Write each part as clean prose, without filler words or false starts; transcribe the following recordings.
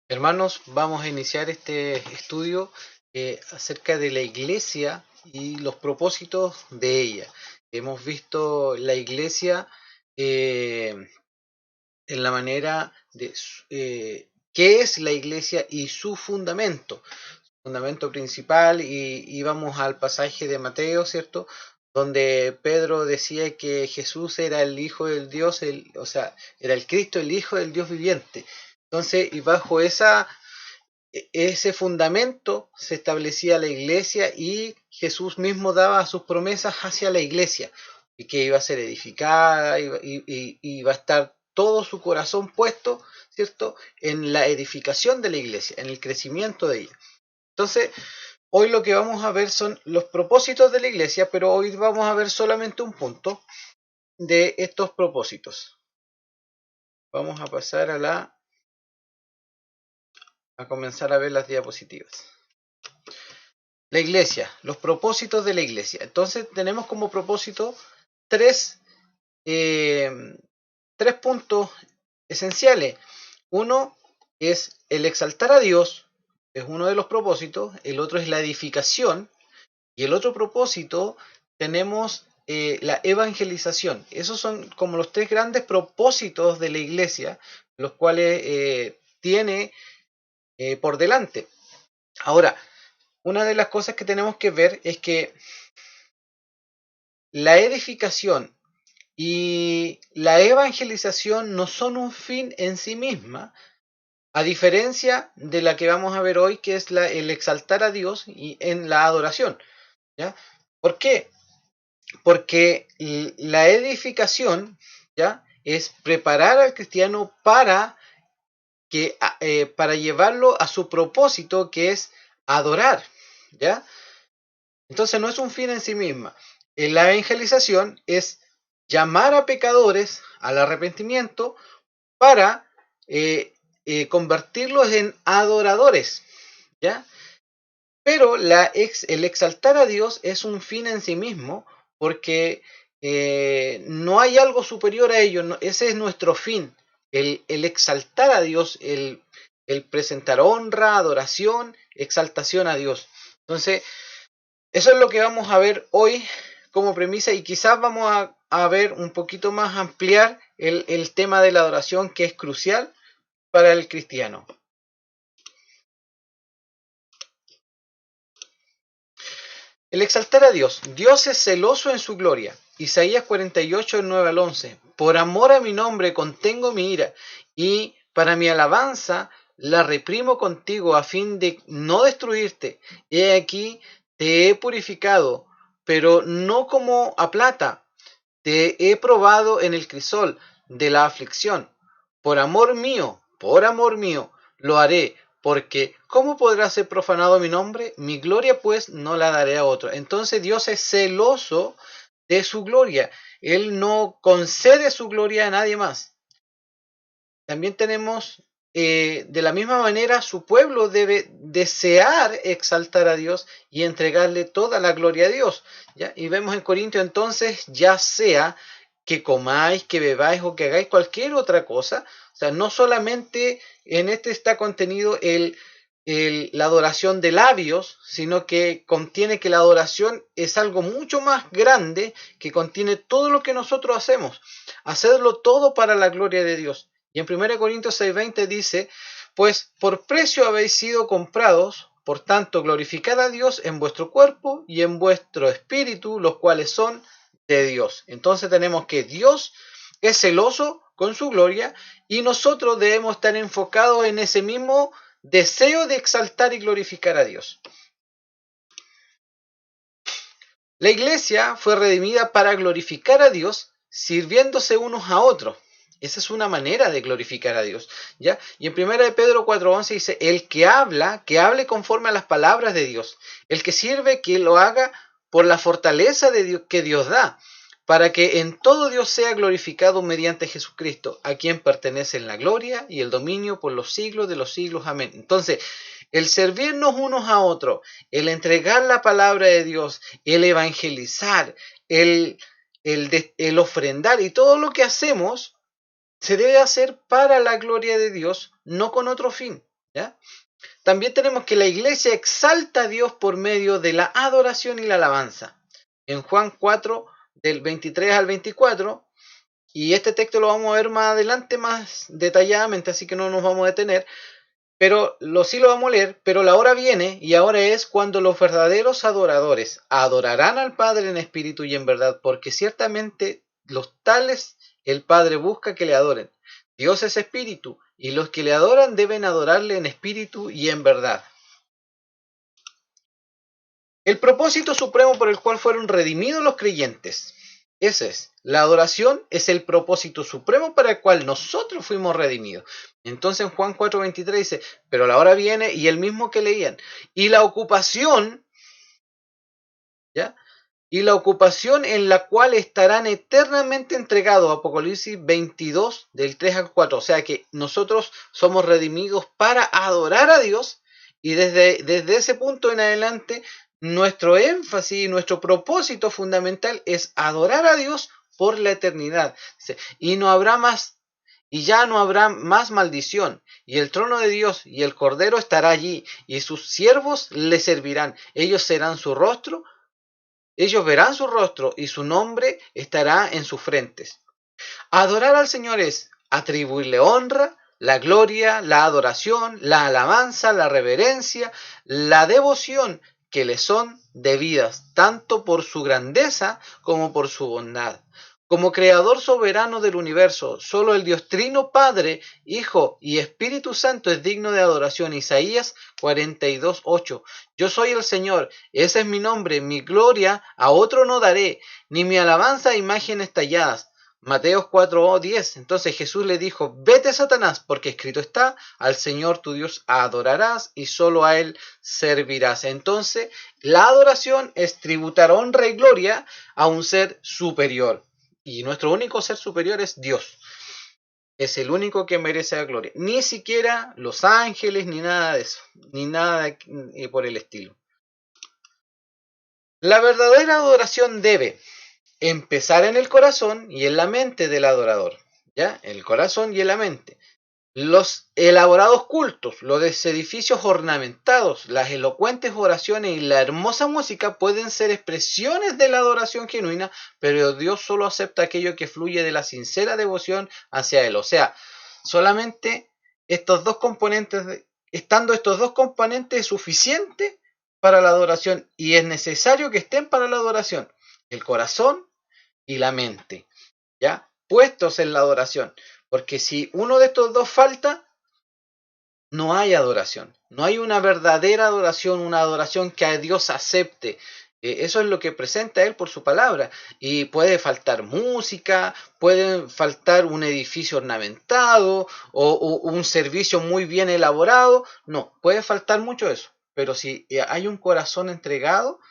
Hermanos, vamos a iniciar este estudio acerca de la iglesia y los propósitos de ella. Hemos visto la iglesia eh, en la manera de qué es la iglesia y su fundamento principal, y vamos al pasaje de Mateo, ¿cierto? Donde Pedro decía que Jesús era el Hijo del Dios, o sea, era el Cristo, el Hijo del Dios viviente. Entonces, y bajo ese fundamento se establecía la iglesia, y Jesús mismo daba sus promesas hacia la iglesia, y que iba a ser edificada, iba a estar todo su corazón puesto, ¿cierto?, en la edificación de la iglesia, en el crecimiento de ella. Entonces, hoy lo que vamos a ver son los propósitos de la iglesia, pero hoy vamos a ver solamente un punto de estos propósitos. Vamos a pasar a comenzar a ver las diapositivas. La iglesia, los propósitos de la iglesia. Entonces tenemos como propósito tres, eh, tres puntos esenciales. Uno es el exaltar a Dios, es uno de los propósitos. El otro es la edificación. Y el otro propósito tenemos la evangelización. Esos son como los tres grandes propósitos de la iglesia, los cuales tiene por delante. Ahora, una de las cosas que tenemos que ver es que la edificación y la evangelización no son un fin en sí misma, a diferencia de la que vamos a ver hoy, que es el exaltar a Dios y en la adoración, ¿ya? ¿Por qué? Porque la edificación, ¿ya?, es preparar al cristiano para llevarlo a su propósito, que es adorar, ¿ya? Entonces no es un fin en sí misma. La evangelización es llamar a pecadores al arrepentimiento para convertirlos en adoradores, ¿ya? Pero el exaltar a Dios es un fin en sí mismo, porque no hay algo superior a ello. No, ese es nuestro fin, el exaltar a Dios, el presentar honra, adoración, exaltación a Dios. Entonces, eso es lo que vamos a ver hoy como premisa, y quizás vamos a ver un poquito más, ampliar el tema de la adoración, que es crucial para el cristiano. El exaltar a Dios. Dios es celoso en su gloria. Isaías 48, 9 al 11. Por amor a mi nombre contengo mi ira, y para mi alabanza la reprimo contigo, a fin de no destruirte. He aquí, te he purificado, pero no como a plata. Te he probado en el crisol de la aflicción. por amor mío, lo haré, porque ¿cómo podrá ser profanado mi nombre? Mi gloria pues no la daré a otro. Entonces Dios es celoso de su gloria. Él no concede su gloria a nadie más. También tenemos, de la misma manera, su pueblo debe desear exaltar a Dios y entregarle toda la gloria a Dios, ¿ya? Y vemos en Corintios entonces, ya sea que comáis, que bebáis o que hagáis cualquier otra cosa, o sea, no solamente en este está contenido la adoración de labios, sino que contiene que la adoración es algo mucho más grande, que contiene todo lo que nosotros hacemos, hacerlo todo para la gloria de Dios. Y en 1 Corintios 6:20 dice, pues por precio habéis sido comprados, por tanto glorificad a Dios en vuestro cuerpo y en vuestro espíritu, los cuales son de Dios. Entonces tenemos que Dios es celoso con su gloria, y nosotros debemos estar enfocados en ese mismo deseo de exaltar y glorificar a Dios. La iglesia fue redimida para glorificar a Dios, sirviéndose unos a otros. Esa es una manera de glorificar a Dios, ¿ya? Y en 1 Pedro 4:11 dice, el que hable conforme a las palabras de Dios. El que sirve, que lo haga por la fortaleza de Dios, que Dios da, para que en todo Dios sea glorificado mediante Jesucristo, a quien pertenecen la gloria y el dominio por los siglos de los siglos. Amén. Entonces, el servirnos unos a otros, el entregar la palabra de Dios, el evangelizar, el ofrendar, y todo lo que hacemos se debe hacer para la gloria de Dios, no con otro fin, ¿ya? También tenemos que la iglesia exalta a Dios por medio de la adoración y la alabanza. En Juan 4, del 23 al 24, y este texto lo vamos a ver más adelante, más detalladamente, así que no nos vamos a detener, pero sí lo vamos a leer, pero la hora viene y ahora es cuando los verdaderos adoradores adorarán al Padre en espíritu y en verdad, porque ciertamente los tales el Padre busca que le adoren. Dios es espíritu y los que le adoran deben adorarle en espíritu y en verdad. El propósito supremo por el cual fueron redimidos los creyentes. Ese es. La adoración es el propósito supremo para el cual nosotros fuimos redimidos. Entonces en Juan 4:23 dice, pero la hora viene, y el mismo que leían. Y la ocupación, ¿ya? Y la ocupación en la cual estarán eternamente entregados, Apocalipsis 22, del 3 al 4. O sea que nosotros somos redimidos para adorar a Dios, y desde ese punto en adelante nuestro énfasis, nuestro propósito fundamental es adorar a Dios por la eternidad. Y no habrá más, y ya no habrá más maldición, y el trono de Dios y el Cordero estará allí, y sus siervos le servirán. Ellos serán su rostro, ellos verán su rostro, y su nombre estará en sus frentes. Adorar al Señor es atribuirle honra, la gloria, la adoración, la alabanza, la reverencia, la devoción que le son debidas, tanto por su grandeza como por su bondad. Como creador soberano del universo, solo el Dios Trino, Padre, Hijo y Espíritu Santo es digno de adoración. Isaías 42:8. Yo soy el Señor, ese es mi nombre, mi gloria a otro no daré, ni mi alabanza a imágenes talladas. Mateo 4:10. Entonces Jesús le dijo, vete Satanás, porque escrito está, al Señor tu Dios adorarás y solo a Él servirás. Entonces la adoración es tributar honra y gloria a un ser superior. Y nuestro único ser superior es Dios. Es el único que merece la gloria. Ni siquiera los ángeles, ni nada de eso. Ni nada por el estilo. La verdadera adoración debe empezar en el corazón y en la mente del adorador. ¿Ya? El corazón y en la mente. Los elaborados cultos, los edificios ornamentados, las elocuentes oraciones y la hermosa música pueden ser expresiones de la adoración genuina, pero Dios solo acepta aquello que fluye de la sincera devoción hacia Él. O sea, solamente estos dos componentes, estando estos dos componentes es suficiente para la adoración, y es necesario que estén para la adoración el corazón y la mente, ¿ya? Puestos en la adoración. Porque si uno de estos dos falta, no hay adoración. No hay una verdadera adoración, una adoración que a Dios acepte. Eso es lo que presenta Él por su palabra. Y puede faltar música, puede faltar un edificio ornamentado o un servicio muy bien elaborado. No, puede faltar mucho eso. Pero si hay un corazón entregado,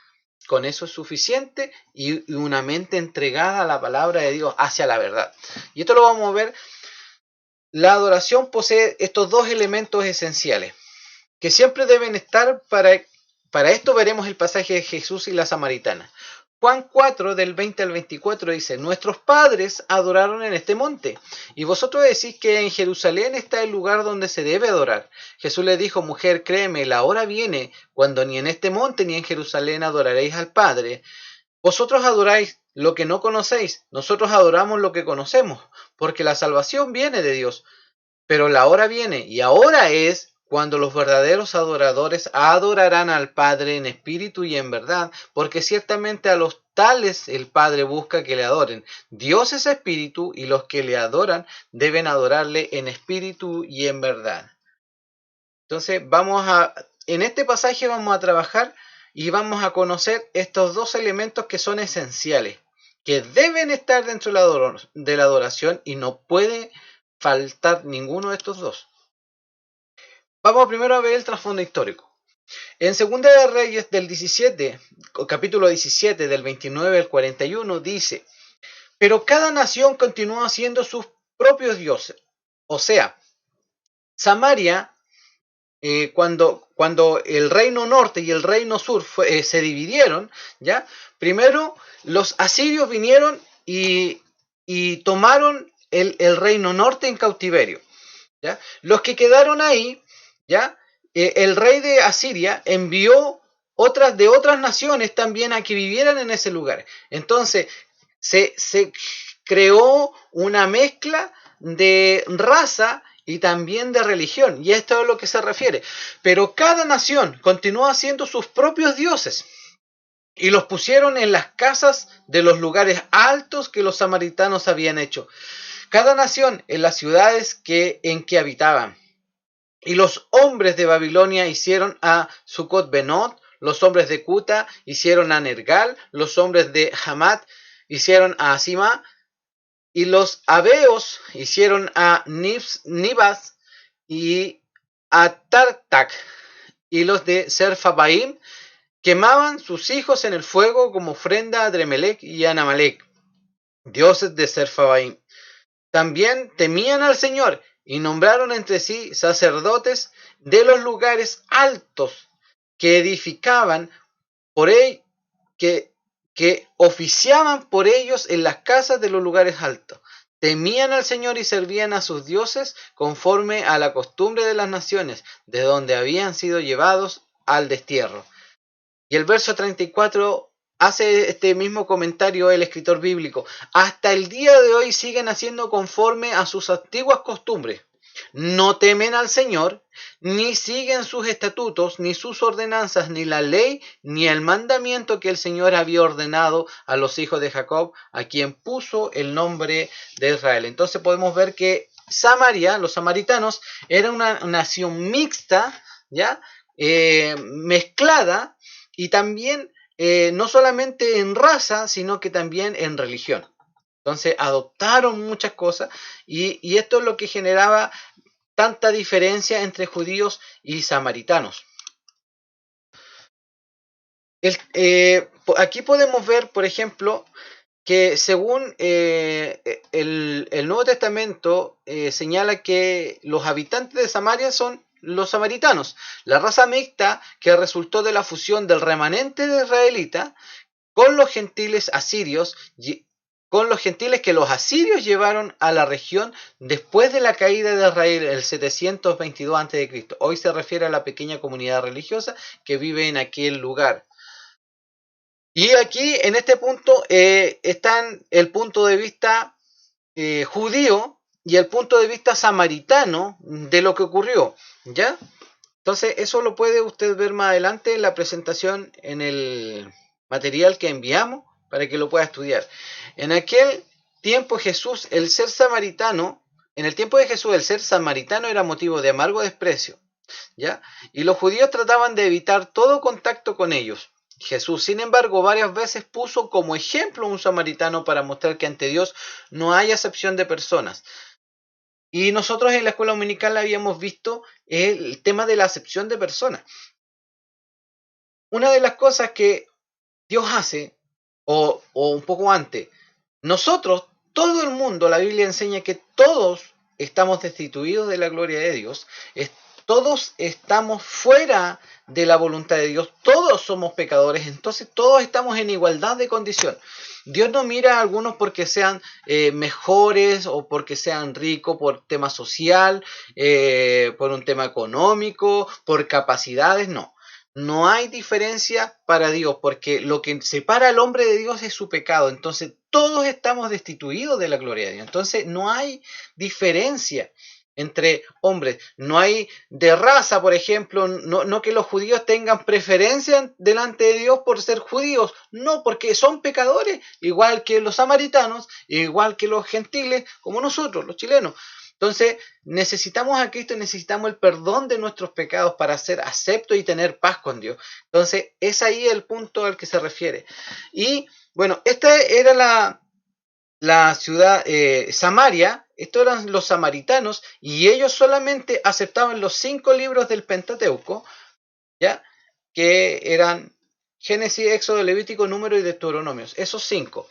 con eso es suficiente, y una mente entregada a la palabra de Dios, hacia la verdad. Y esto lo vamos a ver. La adoración posee estos dos elementos esenciales, que siempre deben estar para esto veremos el pasaje de Jesús y la samaritana. Juan 4, del 20 al 24 dice, nuestros padres adoraron en este monte, y vosotros decís que en Jerusalén está el lugar donde se debe adorar. Jesús le dijo, mujer, créeme, la hora viene cuando ni en este monte ni en Jerusalén adoraréis al Padre. Vosotros adoráis lo que no conocéis, nosotros adoramos lo que conocemos, porque la salvación viene de Dios. Pero la hora viene, y ahora es cuando los verdaderos adoradores adorarán al Padre en espíritu y en verdad, porque ciertamente a los tales el Padre busca que le adoren. Dios es espíritu, y los que le adoran deben adorarle en espíritu y en verdad. Entonces en este pasaje vamos a trabajar y vamos a conocer estos dos elementos que son esenciales, que deben estar dentro de la adoración, y no puede faltar ninguno de estos dos. Vamos primero a ver el trasfondo histórico. En Segunda de Reyes del 17, capítulo 17, del 29 al 41, dice, pero cada nación continuó haciendo sus propios dioses. O sea, Samaria, cuando el reino norte y el reino sur se dividieron, ¿ya? Primero los asirios vinieron y tomaron el reino norte en cautiverio, ¿ya? Los que quedaron ahí ¿ya? El rey de Asiria envió de otras naciones también a que vivieran en ese lugar. Entonces, se creó una mezcla de raza y también de religión, y esto es a lo que se refiere. Pero cada nación continuó haciendo sus propios dioses y los pusieron en las casas de los lugares altos que los samaritanos habían hecho. Cada nación en las ciudades en que habitaban. Y los hombres de Babilonia hicieron a Sucot Benot, los hombres de Cuta hicieron a Nergal, los hombres de Hamat hicieron a Asima, y los Abeos hicieron a Nibas y a Tartak, y los de Serfabaim quemaban sus hijos en el fuego como ofrenda a Dremelec y a Namalec, dioses de Serfabaim. También temían al Señor y nombraron entre sí sacerdotes de los lugares altos que edificaban por él, que oficiaban por ellos en las casas de los lugares altos. Temían al Señor y servían a sus dioses conforme a la costumbre de las naciones, de donde habían sido llevados al destierro. Y el verso 34 hace este mismo comentario el escritor bíblico. Hasta el día de hoy siguen haciendo conforme a sus antiguas costumbres. No temen al Señor, ni siguen sus estatutos, ni sus ordenanzas, ni la ley, ni el mandamiento que el Señor había ordenado a los hijos de Jacob, a quien puso el nombre de Israel. Entonces podemos ver que Samaria, los samaritanos, era una nación mixta, ¿ya? Mezclada, y también no solamente en raza, sino que también en religión. Entonces adoptaron muchas cosas y esto es lo que generaba tanta diferencia entre judíos y samaritanos. Aquí podemos ver, por ejemplo, que según el Nuevo Testamento señala que los habitantes de Samaria son los samaritanos, la raza mixta que resultó de la fusión del remanente de israelita con los gentiles asirios, con los gentiles que los asirios llevaron a la región después de la caída de Israel el 722 a.C. Hoy se refiere a la pequeña comunidad religiosa que vive en aquel lugar. Y aquí, en este punto, están el punto de vista judío y el punto de vista samaritano de lo que ocurrió, ¿ya? Entonces, eso lo puede usted ver más adelante en la presentación, en el material que enviamos, para que lo pueda estudiar. En aquel tiempo Jesús, el ser samaritano, en el tiempo de Jesús, el ser samaritano era motivo de amargo desprecio, ¿ya? Y los judíos trataban de evitar todo contacto con ellos. Jesús, sin embargo, varias veces puso como ejemplo a un samaritano para mostrar que ante Dios no hay acepción de personas. Y nosotros en la escuela dominical habíamos visto el tema de la acepción de personas. Una de las cosas que Dios hace, o un poco antes, nosotros, todo el mundo, la Biblia enseña que todos estamos destituidos de la gloria de Dios, todos estamos fuera de la voluntad de Dios, todos somos pecadores, entonces todos estamos en igualdad de condición. Dios no mira a algunos porque sean mejores o porque sean ricos por tema social, por un tema económico, por capacidades, no. No hay diferencia para Dios, porque lo que separa al hombre de Dios es su pecado. Entonces todos estamos destituidos de la gloria de Dios. Entonces no hay diferencia entre hombres. No hay de raza, por ejemplo, no que los judíos tengan preferencia delante de Dios por ser judíos. No, porque son pecadores, igual que los samaritanos, igual que los gentiles, como nosotros, los chilenos. Entonces, necesitamos a Cristo y necesitamos el perdón de nuestros pecados para ser aceptos y tener paz con Dios. Entonces, es ahí el punto al que se refiere. Y, bueno, esta era la ciudad Samaria. Estos eran los samaritanos y ellos solamente aceptaban los 5 libros del Pentateuco, ¿ya? Que eran Génesis, Éxodo, Levítico, Número y Deuteronomios. Esos 5.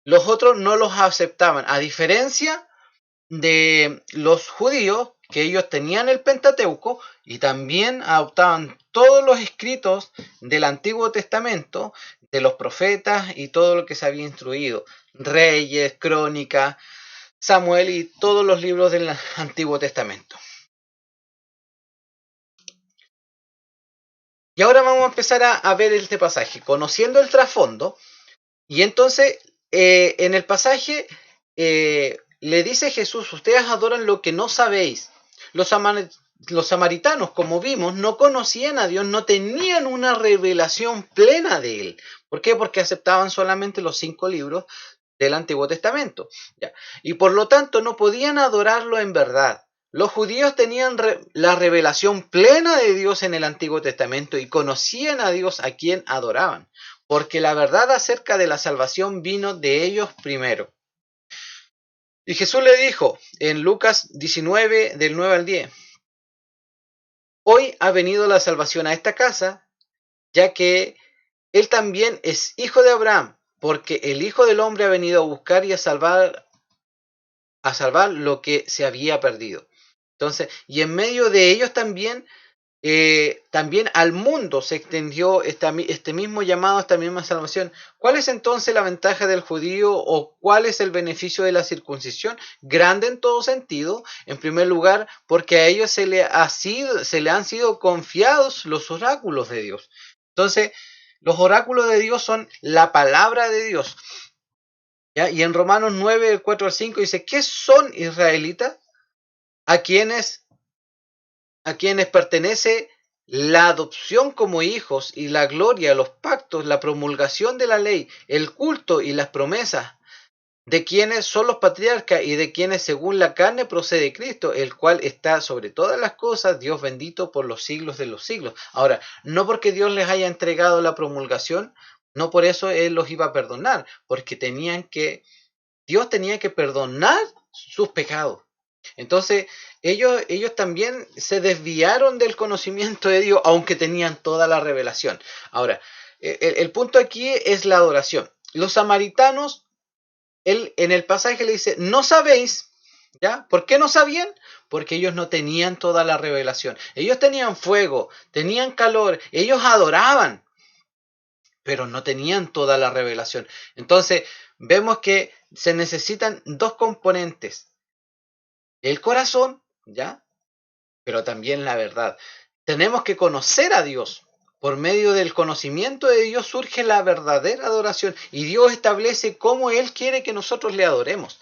Los otros no los aceptaban, a diferencia de los judíos, que ellos tenían el Pentateuco y también adoptaban todos los escritos del Antiguo Testamento, de los profetas y todo lo que se había instruido, Reyes, Crónicas, Samuel y todos los libros del Antiguo Testamento. Y ahora vamos a empezar a ver este pasaje, conociendo el trasfondo. Y entonces, en el pasaje, le dice Jesús, ustedes adoran lo que no sabéis. Los, los samaritanos, como vimos, no conocían a Dios, no tenían una revelación plena de Él. ¿Por qué? Porque aceptaban solamente los 5 libros del Antiguo Testamento. ¿Ya? Y por lo tanto no podían adorarlo en verdad. Los judíos tenían la revelación plena de Dios en el Antiguo Testamento y conocían a Dios a quien adoraban, porque la verdad acerca de la salvación vino de ellos primero. Y Jesús le dijo en Lucas 19, del 9 al 10, hoy ha venido la salvación a esta casa, ya que él también es hijo de Abraham, porque el Hijo del Hombre ha venido a buscar y a salvar lo que se había perdido. Entonces, y en medio de ellos también, también al mundo se extendió este mismo llamado, esta misma salvación. ¿Cuál es entonces la ventaja del judío o cuál es el beneficio de la circuncisión? Grande en todo sentido. En primer lugar, porque a ellos se le han sido confiados los oráculos de Dios. Entonces, los oráculos de Dios son la palabra de Dios. ¿Ya? Y en Romanos 9, del 4 al 5 dice, ¿qué son israelitas? A quienes pertenece la adopción como hijos y la gloria, los pactos, la promulgación de la ley, el culto y las promesas, de quienes son los patriarcas y de quienes según la carne procede Cristo, el cual está sobre todas las cosas, Dios bendito por los siglos de los siglos. Ahora, no porque Dios les haya entregado la promulgación, no por eso Él los iba a perdonar, porque Dios tenía que perdonar sus pecados. Entonces, ellos también se desviaron del conocimiento de Dios, aunque tenían toda la revelación. Ahora, el punto aquí es la adoración. Los samaritanos, él en el pasaje le dice, no sabéis, ¿ya? ¿Por qué no sabían? Porque ellos no tenían toda la revelación. Ellos tenían fuego, tenían calor, ellos adoraban, pero no tenían toda la revelación. Entonces, vemos que se necesitan dos componentes. El corazón, ¿ya? Pero también la verdad. Tenemos que conocer a Dios. Por medio del conocimiento de Dios surge la verdadera adoración y Dios establece cómo Él quiere que nosotros le adoremos.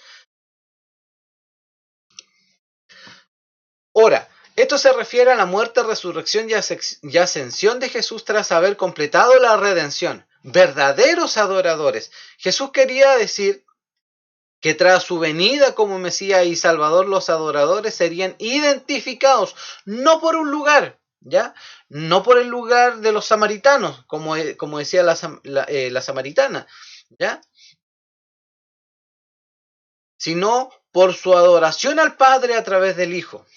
Ahora, esto se refiere a la muerte, resurrección y ascensión de Jesús tras haber completado la redención. Verdaderos adoradores. Jesús quería decir que tras su venida como Mesías y Salvador, los adoradores serían identificados no por un lugar, ¿ya? No por el lugar de los samaritanos, como decía la samaritana, ¿ya? Sino por su adoración al Padre a través del Hijo,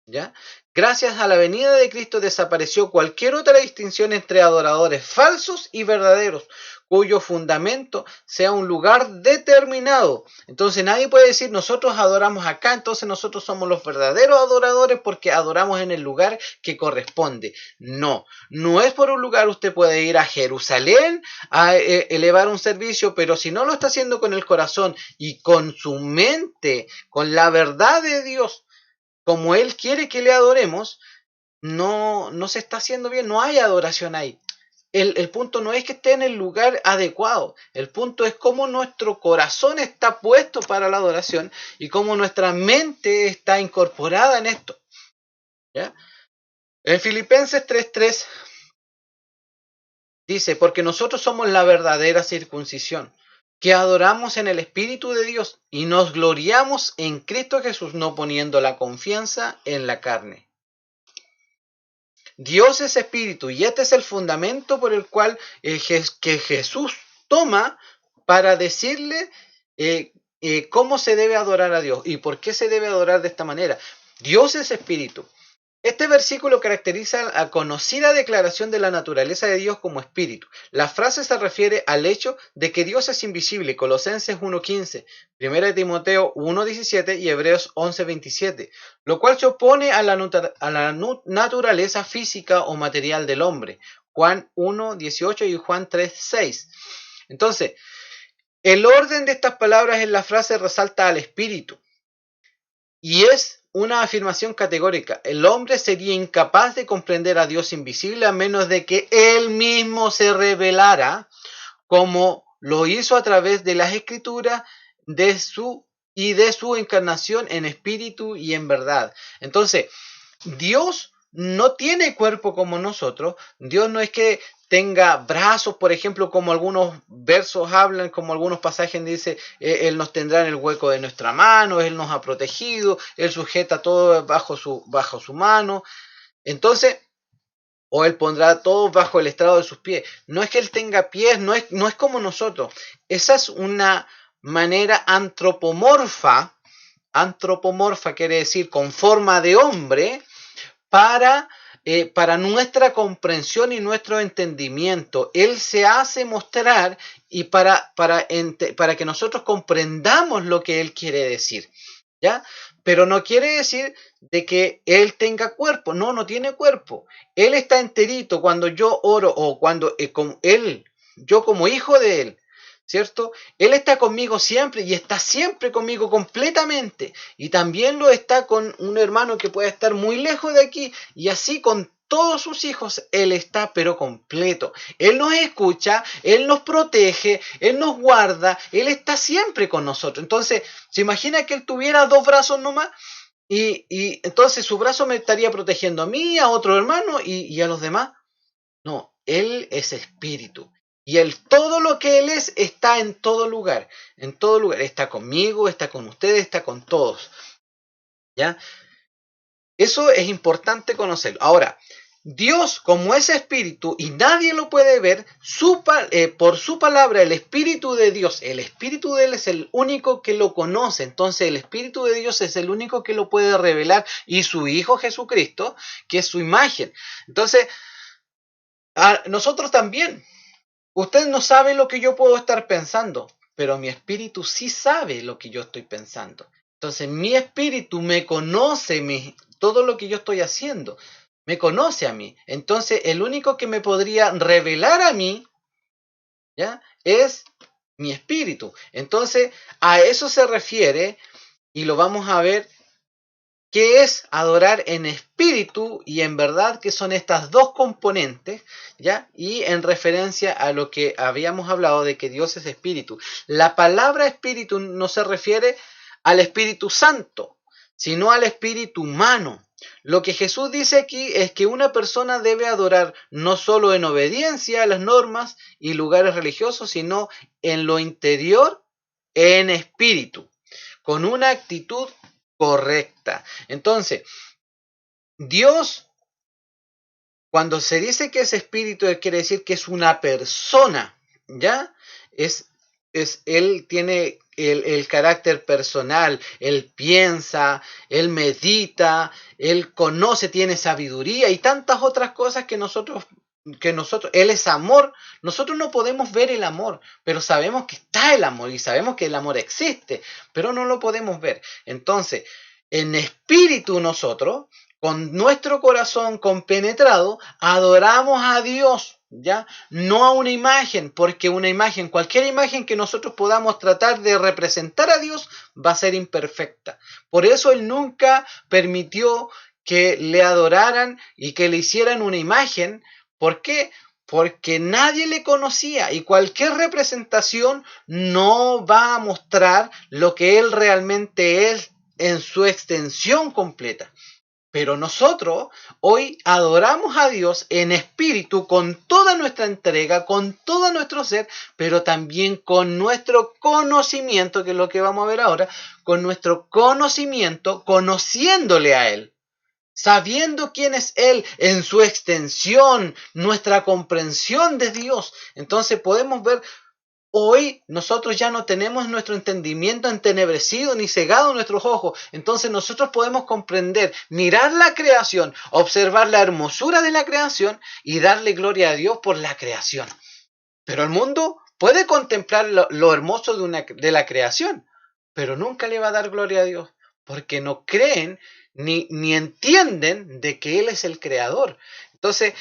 ¿ya? Gracias a la venida de Cristo desapareció cualquier otra distinción entre adoradores falsos y verdaderos, cuyo fundamento sea un lugar determinado. Entonces nadie puede decir nosotros adoramos acá, entonces nosotros somos los verdaderos adoradores porque adoramos en el lugar que corresponde. No, no es por un lugar. Usted puede ir a Jerusalén a elevar un servicio, pero si no lo está haciendo con el corazón y con su mente, con la verdad de Dios, como Él quiere que le adoremos, no se está haciendo bien, no hay adoración ahí. El punto no es que esté en el lugar adecuado, el punto es cómo nuestro corazón está puesto para la adoración y cómo nuestra mente está incorporada en esto. ¿Ya? En Filipenses 3:3 dice, porque nosotros somos la verdadera circuncisión, que adoramos en el Espíritu de Dios y nos gloriamos en Cristo Jesús, no poniendo la confianza en la carne. Dios es espíritu y este es el fundamento por el cual que Jesús toma para decirle cómo se debe adorar a Dios y por qué se debe adorar de esta manera. Dios es espíritu. Este versículo caracteriza la conocida declaración de la naturaleza de Dios como espíritu. La frase se refiere al hecho de que Dios es invisible, Colosenses 1:15, 1 Timoteo 1:17 y Hebreos 11:27, lo cual se opone a la naturaleza física o material del hombre, Juan 1:18 y Juan 3:6. Entonces, el orden de estas palabras en la frase resalta al espíritu y es una afirmación categórica. El hombre sería incapaz de comprender a Dios invisible a menos de que Él mismo se revelara, como lo hizo a través de las Escrituras de su encarnación en espíritu y en verdad. Entonces, Dios no tiene cuerpo como nosotros. Dios no es que tenga brazos, por ejemplo, como algunos versos hablan, como algunos pasajes dice, Él nos tendrá en el hueco de nuestra mano, Él nos ha protegido, Él sujeta todo bajo su mano. Entonces, o Él pondrá todo bajo el estrado de sus pies. No es que Él tenga pies, no es como nosotros. Esa es una manera antropomorfa. Antropomorfa quiere decir con forma de hombre, para nuestra comprensión y nuestro entendimiento. Él se hace mostrar y para que nosotros comprendamos lo que Él quiere decir, ¿ya? Pero no quiere decir de que Él tenga cuerpo. No, no tiene cuerpo. Él está enterito cuando yo oro o cuando yo como hijo de Él, ¿cierto? Él está conmigo siempre y está siempre conmigo completamente. Y también lo está con un hermano que puede estar muy lejos de aquí. Y así con todos sus hijos, Él está pero completo. Él nos escucha, Él nos protege, Él nos guarda, Él está siempre con nosotros. Entonces, ¿se imagina que Él tuviera dos brazos nomás? Y entonces su brazo me estaría protegiendo a mí, a otro hermano y a los demás. No, Él es espíritu. Y todo lo que Él es está en todo lugar. En todo lugar. Está conmigo, está con ustedes, está con todos. ¿Ya? Eso es importante conocerlo. Ahora, Dios, como es espíritu y nadie lo puede ver, por su palabra, el espíritu de Dios, el espíritu de Él es el único que lo conoce. Entonces, el espíritu de Dios es el único que lo puede revelar. Y su Hijo Jesucristo, que es su imagen. Entonces, nosotros también. Usted no sabe lo que yo puedo estar pensando, pero mi espíritu sí sabe lo que yo estoy pensando. Entonces mi espíritu me conoce todo lo que yo estoy haciendo, me conoce a mí. Entonces el único que me podría revelar a mí, ¿ya? Es mi espíritu. Entonces a eso se refiere y lo vamos a ver. ¿Qué es adorar en espíritu y en verdad? Que son estas dos componentes, ¿ya? Y en referencia a lo que habíamos hablado de que Dios es espíritu. La palabra espíritu no se refiere al Espíritu Santo, sino al espíritu humano. Lo que Jesús dice aquí es que una persona debe adorar no solo en obediencia a las normas y lugares religiosos, sino en lo interior, en espíritu, con una actitud correcta. Entonces, Dios, cuando se dice que es espíritu, quiere decir que es una persona, ¿ya? Él tiene el carácter personal, él piensa, él medita, él conoce, tiene sabiduría y tantas otras cosas que nosotros, él es amor. Nosotros no podemos ver el amor, pero sabemos que está el amor y sabemos que el amor existe, pero no lo podemos ver. Entonces, en espíritu nosotros, con nuestro corazón compenetrado, adoramos a Dios, ¿ya? No a una imagen, porque una imagen, cualquier imagen que nosotros podamos tratar de representar a Dios, va a ser imperfecta. Por eso Él nunca permitió que le adoraran y que le hicieran una imagen. ¿Por qué? Porque nadie le conocía y cualquier representación no va a mostrar lo que Él realmente es en su extensión completa. Pero nosotros hoy adoramos a Dios en espíritu con toda nuestra entrega, con todo nuestro ser, pero también con nuestro conocimiento, que es lo que vamos a ver ahora, con nuestro conocimiento, conociéndole a Él, sabiendo quién es Él en su extensión, nuestra comprensión de Dios. Entonces podemos ver. Hoy nosotros ya no tenemos nuestro entendimiento entenebrecido ni cegado nuestros ojos. Entonces nosotros podemos comprender, mirar la creación, observar la hermosura de la creación y darle gloria a Dios por la creación. Pero el mundo puede contemplar lo hermoso de la creación, pero nunca le va a dar gloria a Dios, porque no creen ni entienden de que Él es el creador. Entonces,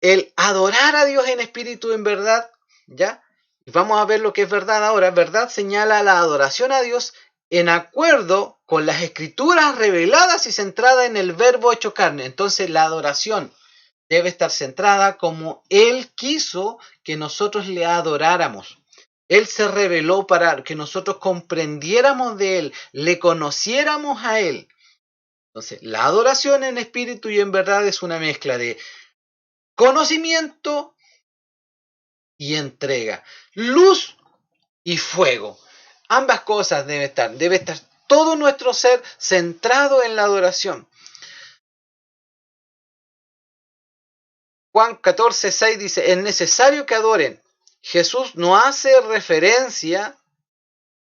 el adorar a Dios en espíritu en verdad, ¿ya? Vamos a ver lo que es verdad ahora. Verdad señala la adoración a Dios en acuerdo con las escrituras reveladas y centrada en el verbo hecho carne. Entonces la adoración debe estar centrada como Él quiso que nosotros le adoráramos. Él se reveló para que nosotros comprendiéramos de Él, le conociéramos a Él. Entonces, la adoración en espíritu y en verdad es una mezcla de conocimiento y entrega, luz y fuego. Ambas cosas debe estar todo nuestro ser centrado en la adoración. Juan 14:6 dice, es necesario que adoren. Jesús no hace referencia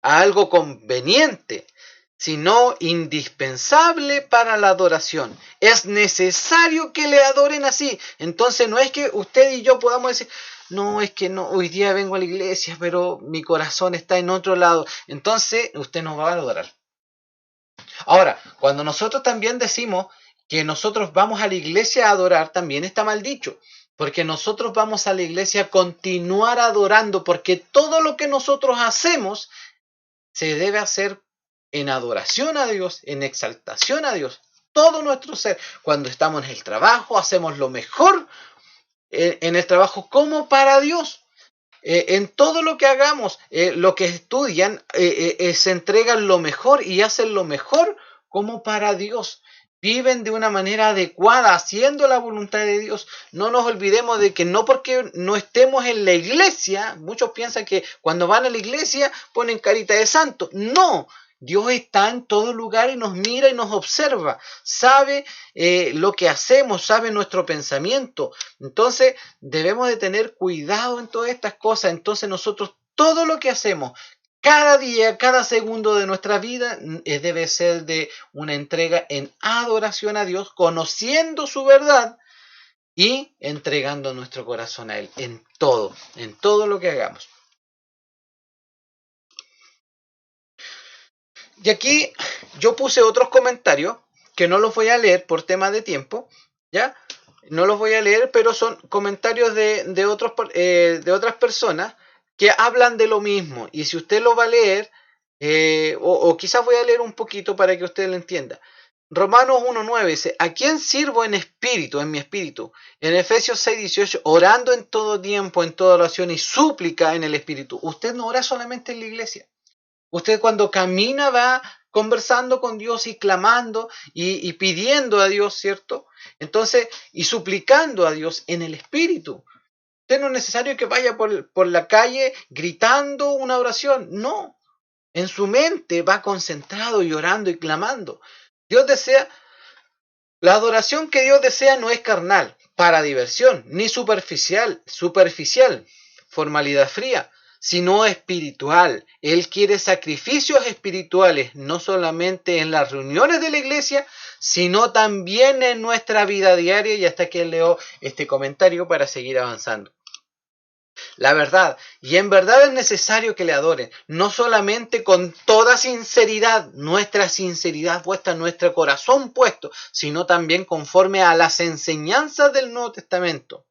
a algo conveniente, sino indispensable para la adoración. Es necesario que le adoren así. Entonces no es que usted y yo podamos decir, no, es que no, hoy día vengo a la iglesia, pero mi corazón está en otro lado. Entonces usted nos va a adorar. Ahora, cuando nosotros también decimos que nosotros vamos a la iglesia a adorar, también está mal dicho. Porque nosotros vamos a la iglesia a continuar adorando, porque todo lo que nosotros hacemos se debe hacer en adoración a Dios, en exaltación a Dios. Todo nuestro ser, cuando estamos en el trabajo, hacemos lo mejor en el trabajo como para Dios. En todo lo que hagamos, lo que estudian, se entregan lo mejor y hacen lo mejor como para Dios. Viven de una manera adecuada, haciendo la voluntad de Dios. No nos olvidemos de que no porque no estemos en la iglesia, muchos piensan que cuando van a la iglesia ponen carita de santo. No, Dios está en todo lugar y nos mira y nos observa. Sabe lo que hacemos, sabe nuestro pensamiento. Entonces debemos de tener cuidado en todas estas cosas. Entonces nosotros todo lo que hacemos, cada día, cada segundo de nuestra vida debe ser de una entrega en adoración a Dios, conociendo su verdad y entregando nuestro corazón a Él en todo lo que hagamos. Y aquí yo puse otros comentarios que no los voy a leer por tema de tiempo, ¿ya? No los voy a leer, pero son comentarios de otras personas que hablan de lo mismo. Y si usted lo va a leer, o quizás voy a leer un poquito para que usted lo entienda. Romanos 1:9 dice, ¿a quién sirvo en espíritu, en mi espíritu? En Efesios 6:18, orando en todo tiempo, en toda oración y súplica en el espíritu. Usted no ora solamente en la iglesia. Usted cuando camina va conversando con Dios y clamando y pidiendo a Dios, ¿cierto? Entonces, y suplicando a Dios en el espíritu. Usted no es necesario que vaya por la calle gritando una oración. No. En su mente va concentrado y orando y clamando. Dios desea, la adoración que Dios desea no es carnal, para diversión, ni superficial, formalidad fría, sino espiritual. Él quiere sacrificios espirituales, no solamente en las reuniones de la iglesia, sino también en nuestra vida diaria. Y hasta que leo este comentario para seguir avanzando. La verdad, y en verdad es necesario que le adoren, no solamente con toda sinceridad, nuestra sinceridad puesta, nuestro corazón puesto, sino también conforme a las enseñanzas del Nuevo Testamento.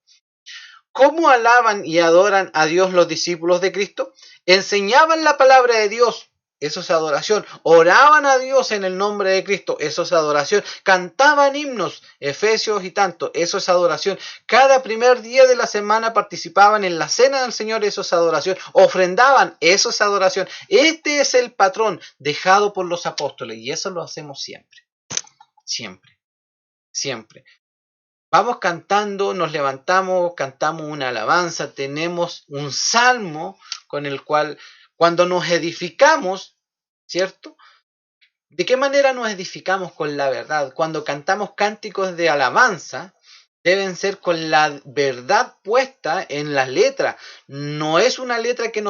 ¿Cómo alaban y adoran a Dios los discípulos de Cristo? Enseñaban la palabra de Dios, eso es adoración. Oraban a Dios en el nombre de Cristo, eso es adoración. Cantaban himnos, Efesios y tanto, eso es adoración. Cada primer día de la semana participaban en la cena del Señor, eso es adoración. Ofrendaban, eso es adoración. Este es el patrón dejado por los apóstoles y eso lo hacemos siempre, siempre, siempre. Vamos cantando, nos levantamos, cantamos una alabanza, tenemos un salmo con el cual cuando nos edificamos, ¿cierto? ¿De qué manera nos edificamos con la verdad? Cuando cantamos cánticos de alabanza, deben ser con la verdad puesta en la letra. No es una letra que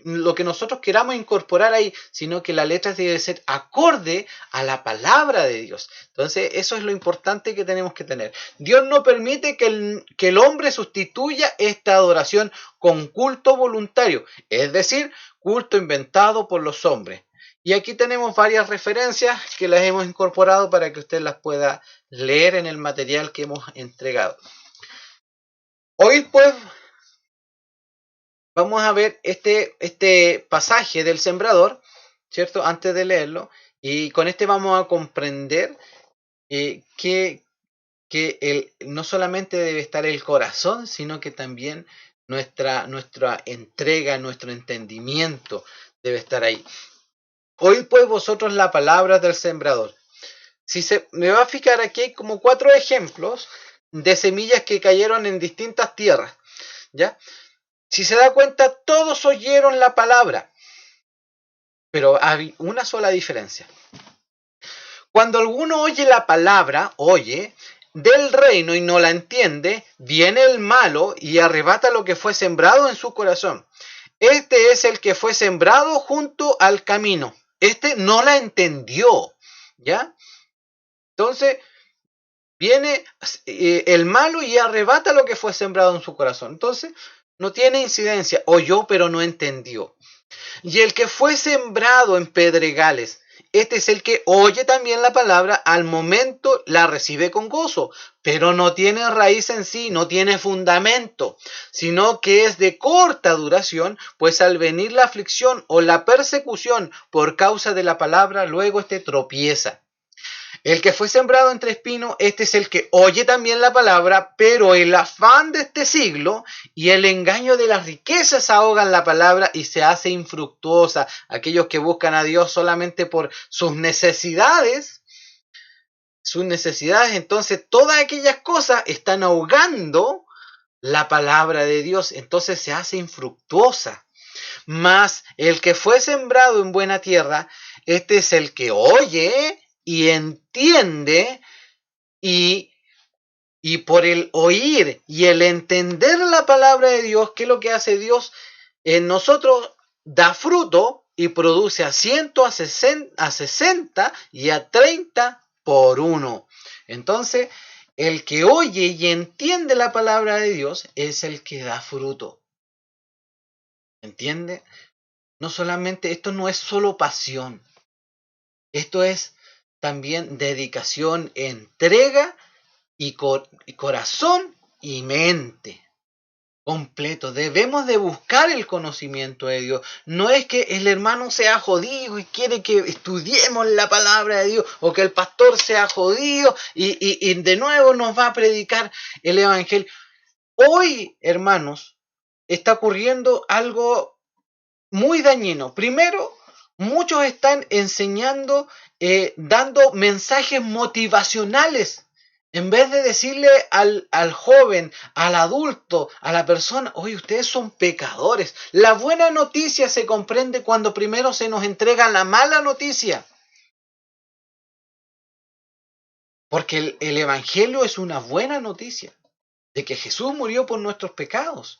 lo que nosotros queramos incorporar ahí, sino que la letra debe ser acorde a la palabra de Dios. Entonces, eso es lo importante que tenemos que tener. Dios no permite que el hombre sustituya esta adoración con culto voluntario, es decir, culto inventado por los hombres. Y aquí tenemos varias referencias que las hemos incorporado para que usted las pueda leer en el material que hemos entregado. Hoy pues vamos a ver este pasaje del sembrador, ¿cierto? Antes de leerlo. Y con este vamos a comprender que no solamente debe estar el corazón, sino que también nuestra entrega, nuestro entendimiento debe estar ahí. Oíd pues vosotros la palabra del sembrador. Me va a fijar aquí hay como 4 ejemplos de semillas que cayeron en distintas tierras, ¿ya? Si se da cuenta, todos oyeron la palabra, pero hay una sola diferencia. Cuando alguno oye la palabra, del reino y no la entiende, viene el malo y arrebata lo que fue sembrado en su corazón. Este es el que fue sembrado junto al camino. Este no la entendió, ¿ya? Entonces, viene el malo y arrebata lo que fue sembrado en su corazón. Entonces, no tiene incidencia. Oyó, pero no entendió. Y el que fue sembrado en pedregales, este es el que oye también la palabra, al momento la recibe con gozo, pero no tiene raíz en sí, no tiene fundamento, sino que es de corta duración, pues al venir la aflicción o la persecución por causa de la palabra, luego este tropieza. El que fue sembrado entre espinos, este es el que oye también la palabra, pero el afán de este siglo y el engaño de las riquezas ahogan la palabra y se hace infructuosa. Aquellos que buscan a Dios solamente por sus necesidades, entonces todas aquellas cosas están ahogando la palabra de Dios, entonces se hace infructuosa. Mas el que fue sembrado en buena tierra, este es el que oye y entiende y por el oír y el entender la palabra de Dios, ¿qué es lo que hace Dios? En nosotros da fruto y produce a 100, a 60 y a 30 por uno. Entonces, el que oye y entiende la palabra de Dios es el que da fruto. ¿Entiende? No solamente, esto no es solo pasión. Esto es también dedicación, entrega y corazón y mente completo. Debemos de buscar el conocimiento de Dios. No es que el hermano sea jodido y quiere que estudiemos la palabra de Dios, o que el pastor sea jodido y de nuevo nos va a predicar el evangelio. Hoy, hermanos, está ocurriendo algo muy dañino. Primero, muchos están enseñando, dando mensajes motivacionales. En vez de decirle al joven, al adulto, a la persona, oye, ustedes son pecadores. La buena noticia se comprende cuando primero se nos entrega la mala noticia. Porque el evangelio es una buena noticia de que Jesús murió por nuestros pecados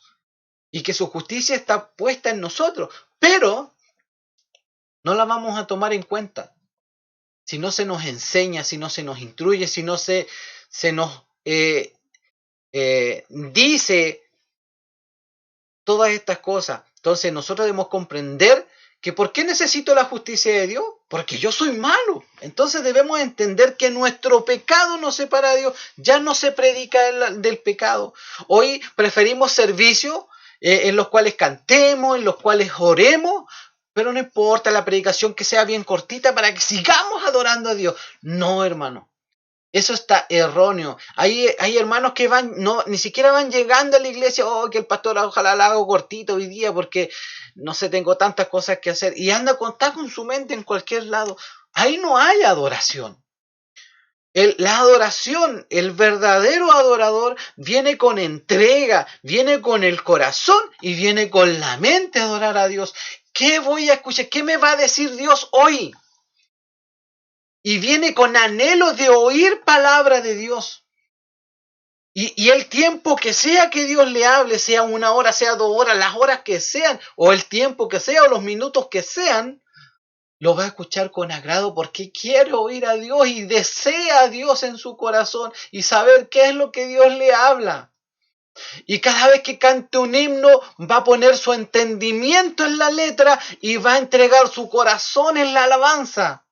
y que su justicia está puesta en nosotros. Pero no la vamos a tomar en cuenta si no se nos enseña, si no se nos instruye, si no se nos dice todas estas cosas. Entonces nosotros debemos comprender que ¿por qué necesito la justicia de Dios? Porque yo soy malo. Entonces debemos entender que nuestro pecado nos separa de Dios. Ya no se predica del pecado. Hoy preferimos servicios en los cuales cantemos, en los cuales oremos, pero no importa la predicación que sea bien cortita para que sigamos adorando a Dios. No, hermano. Eso está erróneo. Hay hermanos que ni siquiera van llegando a la iglesia. Oh, que el pastor ojalá la hago cortito hoy día porque no sé, tengo tantas cosas que hacer. Y está con su mente en cualquier lado. Ahí no hay adoración. La adoración, el verdadero adorador viene con entrega, viene con el corazón y viene con la mente a adorar a Dios. ¿Qué voy a escuchar? ¿Qué me va a decir Dios hoy? Y viene con anhelo de oír palabra de Dios. Y el tiempo que sea que Dios le hable, sea 1 hora, sea 2 horas, las horas que sean, o el tiempo que sea, o los minutos que sean, lo va a escuchar con agrado porque quiere oír a Dios y desea a Dios en su corazón y saber qué es lo que Dios le habla. Y cada vez que cante un himno va a poner su entendimiento en la letra y va a entregar su corazón en la alabanza.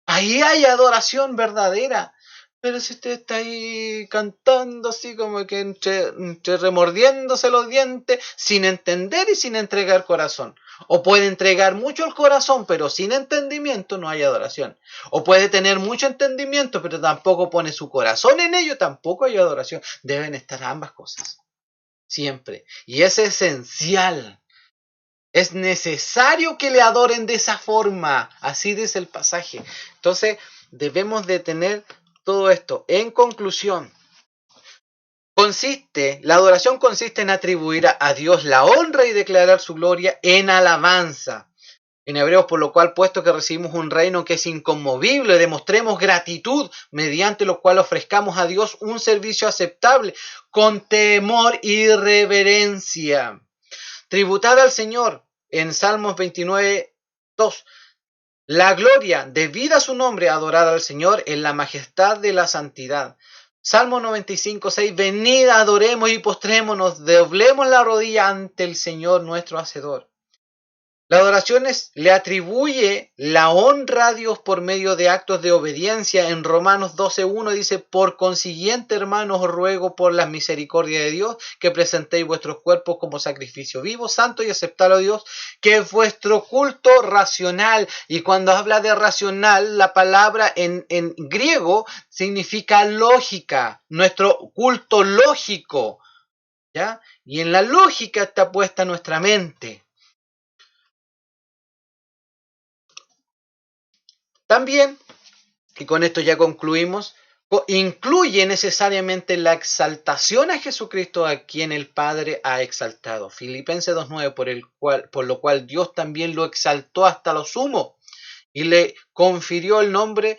Ahí hay adoración verdadera. Pero si usted está ahí cantando así como que entre remordiéndose los dientes, sin entender y sin entregar corazón. O puede entregar mucho el corazón, pero sin entendimiento no hay adoración. O puede tener mucho entendimiento, pero tampoco pone su corazón en ello, tampoco hay adoración. Deben estar ambas cosas, siempre. Y es esencial. Es necesario que le adoren de esa forma. Así dice el pasaje. Entonces, debemos de tener todo esto. En conclusión, la adoración consiste en atribuir a Dios la honra y declarar su gloria en alabanza. En Hebreos, por lo cual, puesto que recibimos un reino que es inconmovible, demostremos gratitud, mediante lo cual ofrezcamos a Dios un servicio aceptable, con temor y reverencia. Tributad al Señor, en Salmos 29, 2. La gloria debida a su nombre, adorad al Señor en la majestad de la santidad. Salmo 95, 6. Venid, adoremos y postrémonos, doblemos la rodilla ante el Señor nuestro Hacedor. La adoración le atribuye la honra a Dios por medio de actos de obediencia. En Romanos 12:1 dice: por consiguiente, hermanos, os ruego por la misericordia de Dios que presentéis vuestros cuerpos como sacrificio vivo, santo y aceptable a Dios, que es vuestro culto racional. Y cuando habla de racional, la palabra en griego significa lógica, nuestro culto lógico, ¿ya? Y en la lógica está puesta nuestra mente. También, y con esto ya concluimos, incluye necesariamente la exaltación a Jesucristo, a quien el Padre ha exaltado. Filipenses 2:9, por lo cual Dios también lo exaltó hasta lo sumo y le confirió el nombre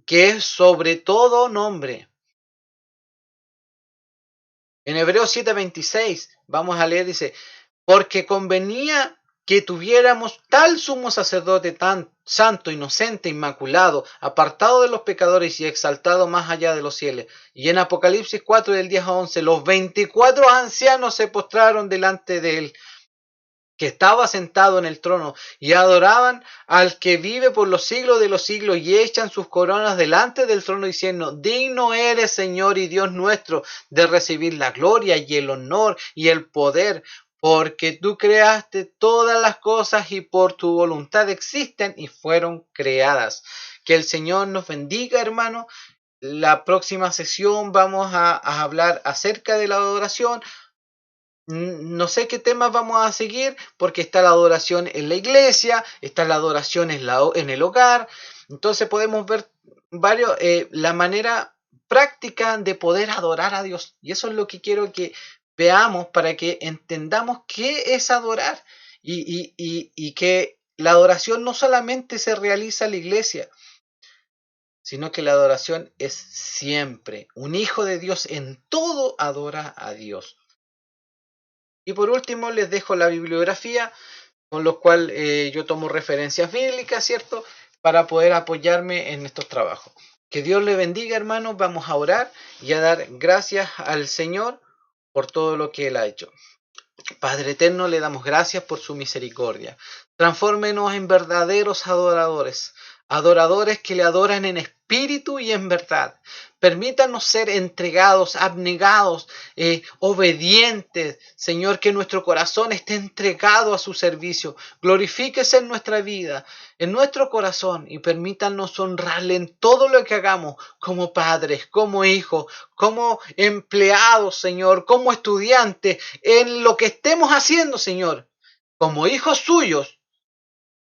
que es sobre todo nombre. En Hebreos 7:26 vamos a leer, dice: porque convenía que tuviéramos tal sumo sacerdote tan santo, inocente, inmaculado, apartado de los pecadores y exaltado más allá de los cielos. Y en Apocalipsis 4, del 10 a 11, los 24 ancianos se postraron delante de él, que estaba sentado en el trono, y adoraban al que vive por los siglos de los siglos, y echan sus coronas delante del trono, diciendo: digno eres, Señor y Dios nuestro, de recibir la gloria y el honor y el poder, porque tú creaste todas las cosas y por tu voluntad existen y fueron creadas. Que el Señor nos bendiga, hermano. La próxima sesión vamos a hablar acerca de la adoración. No sé qué temas vamos a seguir, porque está la adoración en la iglesia, está la adoración en el hogar. Entonces podemos ver la manera práctica de poder adorar a Dios. Y eso es lo que quiero que veamos, para que entendamos qué es adorar, y que la adoración no solamente se realiza en la iglesia, sino que la adoración es siempre. Un hijo de Dios en todo adora a Dios. Y por último les dejo la bibliografía, con lo cual yo tomo referencias bíblicas, ¿cierto?, para poder apoyarme en estos trabajos. Que Dios le bendiga, hermanos. Vamos a orar y a dar gracias al Señor por todo lo que Él ha hecho. Padre eterno, le damos gracias por su misericordia. Transfórmenos en verdaderos adoradores, adoradores que le adoran en espíritu y en verdad. Permítanos ser entregados, abnegados, obedientes. Señor, que nuestro corazón esté entregado a su servicio. Glorifíquese en nuestra vida, en nuestro corazón, y permítanos honrarle en todo lo que hagamos, como padres, como hijos, como empleados, Señor, como estudiantes, en lo que estemos haciendo, Señor, como hijos suyos.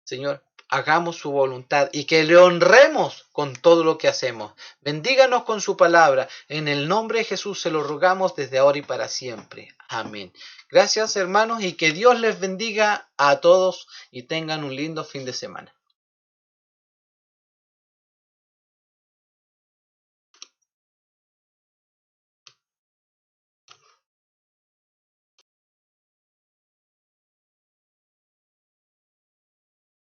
Señor, hagamos su voluntad y que le honremos con todo lo que hacemos. Bendíganos con su palabra. En el nombre de Jesús se lo rogamos desde ahora y para siempre. Amén. Gracias, hermanos, y que Dios les bendiga a todos y tengan un lindo fin de semana.